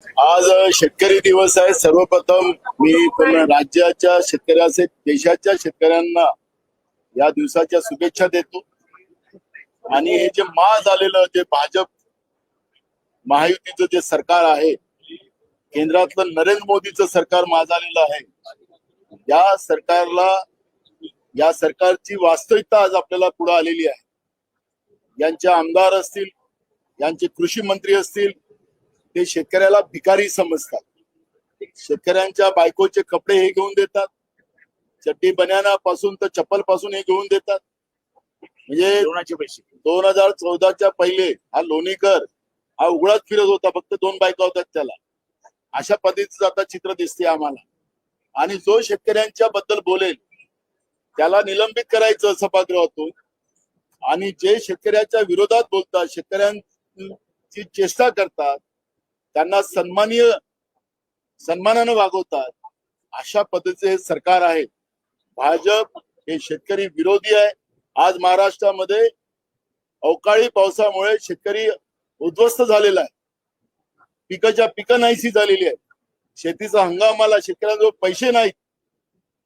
आज शेतकरी दिवस आहे. सर्वप्रथम मी पूर्ण राज्याच्या शेतकऱ्याचे देशाच्या शेतकऱ्यांना या दिवसाच्या शुभेच्छा देतो. आणि हे जे झालेलं जे भाजप महायुतीचं जे सरकार आहे, केंद्रातलं नरेंद्र मोदीचं सरकार झालेलं आहे, या सरकारची वास्तविकता आज आपल्याला पुढे आलेली आहे. यांचे आमदार असतील, यांचे कृषी मंत्री असतील, ते शेतकऱ्याला भिकारी समजतात. शेतकऱ्यांच्या बायकोचे कपडे हे घेऊन देतात, चड्डी बन्यानापासून तर चप्पल पासून हे घेऊन देतात. म्हणजे 2014च्या पहिले हा लोणीकर हा उघडाच फिरत होता, फक्त 2 बायका होतात त्याला. अशा पद्धतीचं आता चित्र दिसते आम्हाला. आणि जो शेतकऱ्यांच्या बद्दल बोलेल त्याला निलंबित करायचं सभागृहातून, आणि जे शेतकऱ्याच्या विरोधात बोलतात, शेतकऱ्यांची चेष्टा करतात, त्यांना सन्मानानं वागवतात, अशा पद्धतीचे हे सरकार आहे. भाजप हे शेतकरी विरोधी आहे. आज महाराष्ट्रामध्ये अवकाळी पावसामुळे शेतकरी उद्ध्वस्त झालेला आहे. पिकं नाहीशी झालेली आहे. शेतीचा हंगामाला शेतकऱ्यांजवळ पैसे नाहीत.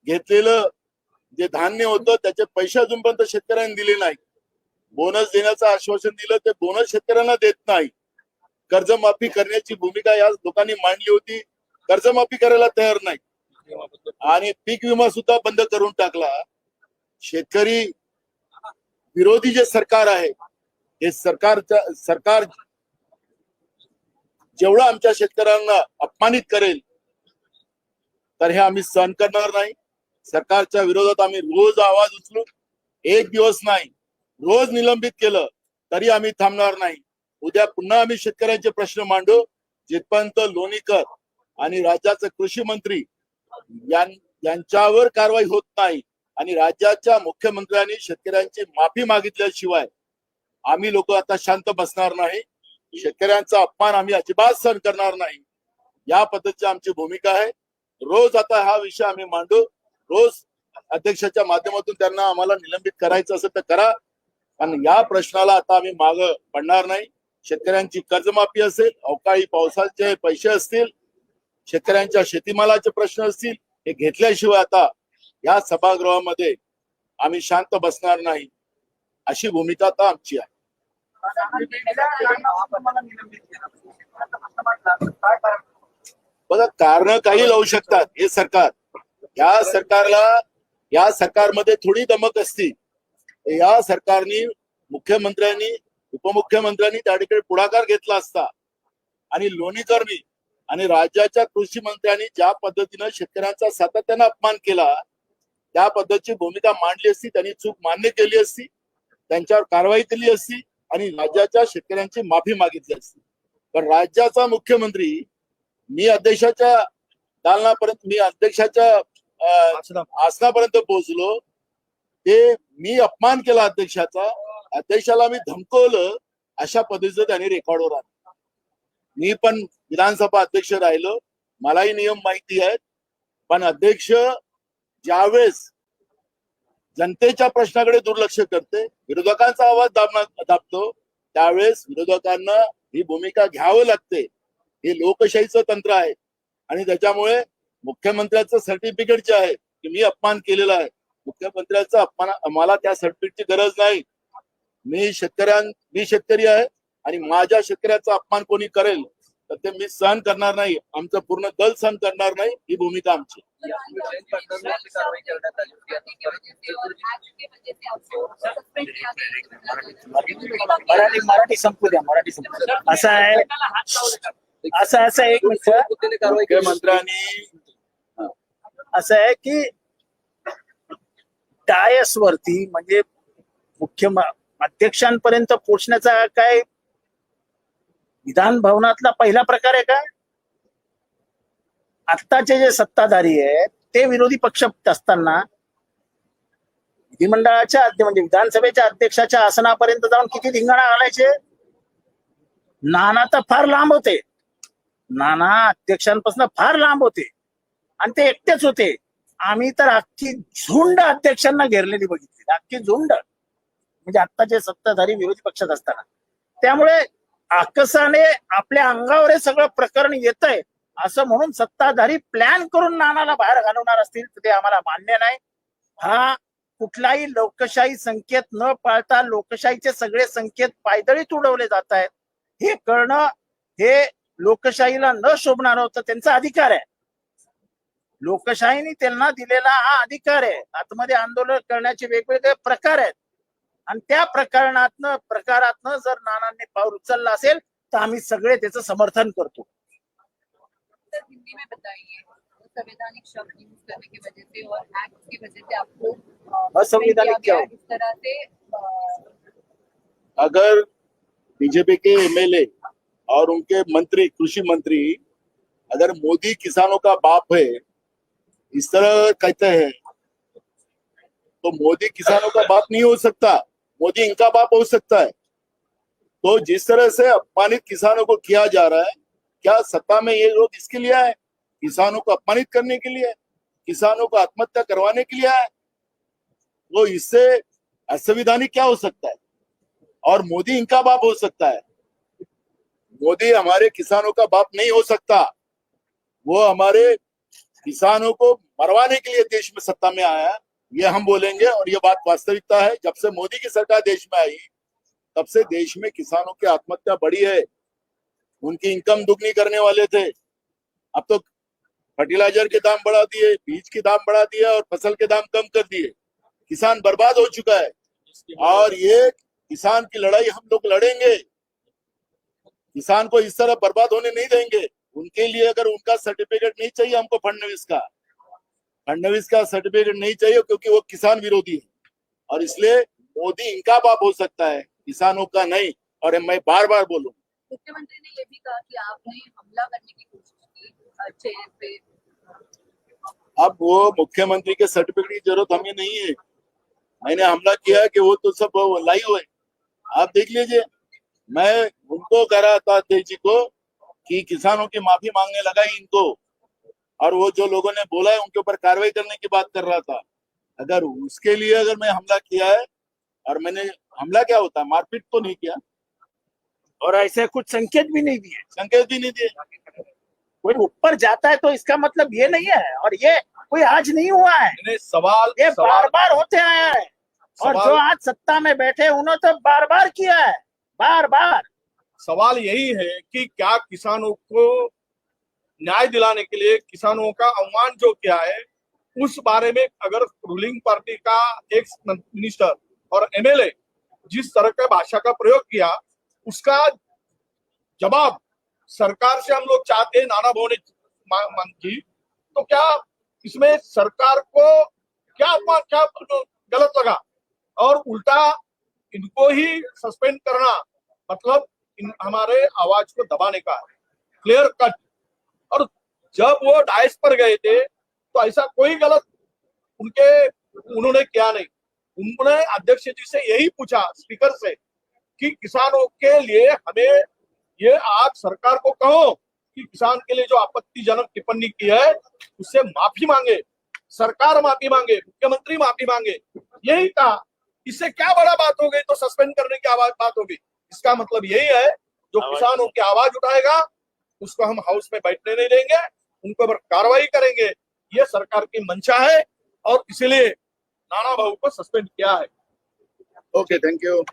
घेतलेलं जे धान्य होतं त्याचे पैसे अजूनपर्यंत शेतकऱ्यांनी दिले नाही. बोनस देण्याचं आश्वासन दिलं, ते बोनस शेतकऱ्यांना देत नाही. कर्जमाफी करण्याची भूमिका या लोकांनी मांडली होती, कर्जमाफी करायला तयार नाही. आणि पीक विमा सुद्धा बंद करून टाकला. शेतकरी विरोधी जे सरकार आहे, हे सरकार जेवढं आमच्या शेतकऱ्यांना अपमानित करेल तर हे आम्ही सहन करणार नाही. सरकारच्या विरोधात आम्ही रोज आवाज उचलू. एक दिवस नाही, रोज निलंबित केलं तरी आम्ही थांबणार नाही. उद्या पुन्हा आम्ही शेतकऱ्यांचे प्रश्न मांडू, जिथपर्यंत लोणीकर आणि राज्याचे कृषी मंत्री यांच्यावर कारवाई होत नाही आणि राज्याच्या मुख्यमंत्र्यांनी शेतकऱ्यांची माफी मागितल्याशिवाय आम्ही लोक आता शांत बसणार नाही. शेतकऱ्यांचा अपमान आम्ही अजिबात सहन करणार नाही. या पद्धतीची आमची भूमिका आहे. रोज आता हा विषय आम्ही मांडू. रोज अध्यक्षाच्या माध्यमातून त्यांना आम्हाला निलंबित करायचं असेल तर करा, आणि या प्रश्नाला आता आम्ही मागं पडणार नाही. शेतकऱ्यांची कर्जमाफी असेल, अवकाळी पावसाचे पैसे असतील, शेतकऱ्यांच्या शेतीमालाचे प्रश्न असतील, हे घेतल्याशिवाय आता या सभागृहामध्ये आम्ही शांत बसणार नाही, अशी भूमिका आता आमची आहे. बघा, कारण काही लावू शकतात हे सरकार. या सरकारमध्ये थोडी दमक असती. या सरकारने मुख्यमंत्र्यांनी उपमुख्यमंत्र्यांनी त्या ठिकाणी पुढाकार घेतला असता, आणि लोणीकरनी आणि राज्याच्या कृषी मंत्र्यांनी ज्या पद्धतीनं शेतकऱ्यांचा सातत्यानं अपमान केला, त्या पद्धतीची भूमिका मांडली असती, त्यांनी चूक मान्य केली असती, त्यांच्यावर कारवाई केली असती आणि राज्याच्या शेतकऱ्यांची माफी मागितली असती. पण राज्याचा मुख्यमंत्री, मी अध्यक्षाच्या आसनापर्यंत पोहोचलो, ते मी अपमान केला अध्यक्षाचा, अध्यक्षाला मी धमकवलं, अशा पद्धतीचं त्यांनी रेकॉर्डवर आणलं. मी पण विधानसभा अध्यक्ष राहिलो, मलाही नियम माहिती आहेत. पण अध्यक्ष ज्यावेळेस जनतेच्या प्रश्नाकडे दुर्लक्ष करते, विरोधकांचा आवाज दाबतो, त्यावेळेस विरोधकांना ही भूमिका घ्यावं लागते. हे लोकशाहीचं तंत्र आहे. आणि त्याच्यामुळे मुख्यमंत्र्याचं सर्टिफिकेट जे आहे की मी अपमान केलेला आहे, मुख्यमंत्र्याचा अपमान, मला त्या सर्टिफिकेटची गरज नाही. मी शेतकरी आहे, आणि माझ्या शेतकऱ्याचा अपमान कोणी करेल तर ते मी सहन करणार नाही. आमचं पूर्ण दल सहन करणार नाही. ही भूमिका आमची. मराठी संपू द्या. असं आहे, असं एक मुख्यमंत्र्यांनी असं आहे की डायस वरती म्हणजे अध्यक्षांपर्यंत पोहोचण्याचा काय विधान भवनातला पहिला प्रकार आहे का? आत्ताचे जे सत्ताधारी आहेत ते विरोधी पक्ष असताना विधिमंडळाच्या म्हणजे विधानसभेच्या अध्यक्षाच्या आसनापर्यंत जाऊन किती धिंगाणा घालायचे. नाना तर फार लांब होते, नाना अध्यक्षांपासून फार लांब होते, आणि ते एकटेच होते. आम्ही तर अख्खी झुंड अध्यक्षांना घेरलेली बघितली, अख्खी झुंड, म्हणजे आत्ताचे सत्ताधारी विरोधी पक्षात असताना. त्यामुळे आकसाने आपल्या अंगावर हे सगळं प्रकरण येत आहे असं म्हणून सत्ताधारी प्लॅन करून नानाला बाहेर घालवणार असतील तर ते आम्हाला मान्य नाही. हा कुठलाही लोकशाही संकेत न पाळता लोकशाहीचे सगळे संकेत पायदळीत उडवले जात आहेत हे करणं हे लोकशाहीला न शोभणार होतं. त्यांचा अधिकार आहे. लोकशाहीने त्यांना दिलेला हा अधिकार आहे. आतमध्ये आंदोलन करण्याचे वेगवेगळे प्रकार आहेत आणि त्या प्रकारातनं जर नानांनी पाऊल उचललं असेल तर आम्ही सगळे त्याचं समर्थन करतो. सर हिंदी में बताइए, संवैधानिक शब्द यूज करने की वजह से और एक्ट की वजह से आपको असंवैधानिक क्या हो? इस तरह से अगर बीजेपी के एमएलए और उनके मंत्री, कृषि मंत्री, अगर मोदी किसानों का बाप है इस तरह कहते हैं तो मोदी किसानों का बाप नहीं हो सकता, मोदी इनका बाप हो सकता है. तो जिस तरह से अपमानित किसानों को किया जा रहा है, क्या सत्ता में ये लोग इसके लिए आए? किसानों को अपमानित करने के लिए, किसानों को आत्महत्या करवाने के लिए आए? तो इससे असंवैधानिक क्या हो सकता है? और मोदी इनका बाप हो सकता है. मोदी हमारे किसानों का बाप नहीं हो सकता. वो हमारे किसानों को मरवाने के लिए देश में सत्ता में आया है, ये हम बोलेंगे. और ये बात वास्तविकता है. जब से मोदी की सरकार देश में आई तब से देश में किसानों की आत्महत्या बढ़ी है. उनकी इनकम दुगनी करने वाले थे, अब तो फर्टिलाइजर के दाम बढ़ा दिए, बीज के दाम बढ़ा दिए और फसल के दाम कम कर दिए. किसान बर्बाद हो चुका है. और ये किसान की लड़ाई हम लोग लड़ेंगे. किसान को इस तरह बर्बाद होने नहीं देंगे. उनके लिए अगर उनका सर्टिफिकेट नहीं चाहिए हमको, फडणवीस का सर्टिफिकेट नहीं चाहिए क्योंकि वो किसान विरोधी है. और इसलिए मोदी इनका बाप हो सकता है, किसानों का नहीं. और मैं बार बार बोलूं, मुख्यमंत्री ने ये भी कहा कि आपने हमला करने की कोशिश की चेयर पे. अब वो मुख्यमंत्री के सर्टिफिकेट की जरूरत हमें नहीं है. मैंने हमला किया कि वो तो सब लाइव है, आप देख लीजिए. मैं उनको कह रहा था अध्यक्ष जी को कि किसानों की माफी मांगने लगा ही इनको, और वो जो लोगों ने बोला है उनके ऊपर कार्रवाई करने की बात कर रहा था. अगर उसके लिए अगर मैं हमला किया है, और मैंने हमला क्या होता है, मारपीट तो नहीं किया और ऐसे कुछ संकेत भी नहीं दिए. संकेत भी नहीं दिए. कोई ऊपर जाता है तो इसका मतलब ये नहीं है. और ये कोई आज नहीं हुआ है, नहीं, सवाल ये बार बार होते आया है. और सवाल- जो आज सत्ता में बैठे उन्होंने तो बार बार किया है, बार बार. सवाल यही है कि क्या किसानों को न्याय दिलाने के लिए किसानों का अवमान जो किया है उस बारे में अगर रूलिंग पार्टी का एक्स मिनिस्टर और एमएलए जिस तरह का भाषा का प्रयोग किया उसका जवाब सरकार से हम लोग चाहते हैं, नाना भवने मांग की. तो क्या इसमें सरकार को क्या गलत लगा और उल्टा इनको ही सस्पेंड करना मतलब हमारे आवाज को दबाने का है, क्लियर कट. और जब वो डाइस पर गए थे तो ऐसा कोई गलत उन्होंने किया नहीं. उन्होंने अध्यक्ष जी से यही पूछा स्पीकर से कि किसानों के लिए हमें ये आप सरकार को कहो कि किसान के लिए जो आपत्तिजनक टिप्पणी की है उससे माफी मांगे, सरकार माफी मांगे, मुख्यमंत्री माफी मांगे. यही कहा. इससे क्या बड़ा बात हो गई तो सस्पेंड करने की बात होगी. इसका मतलब यही है जो किसानों की आवाज उठाएगा उसको हम हाउस में बैठने नहीं देंगे, उनके ऊपर कार्रवाई करेंगे. ये सरकार की मंशा है और इसलिए नाना भाऊ को सस्पेंड किया है. Okay, thank you.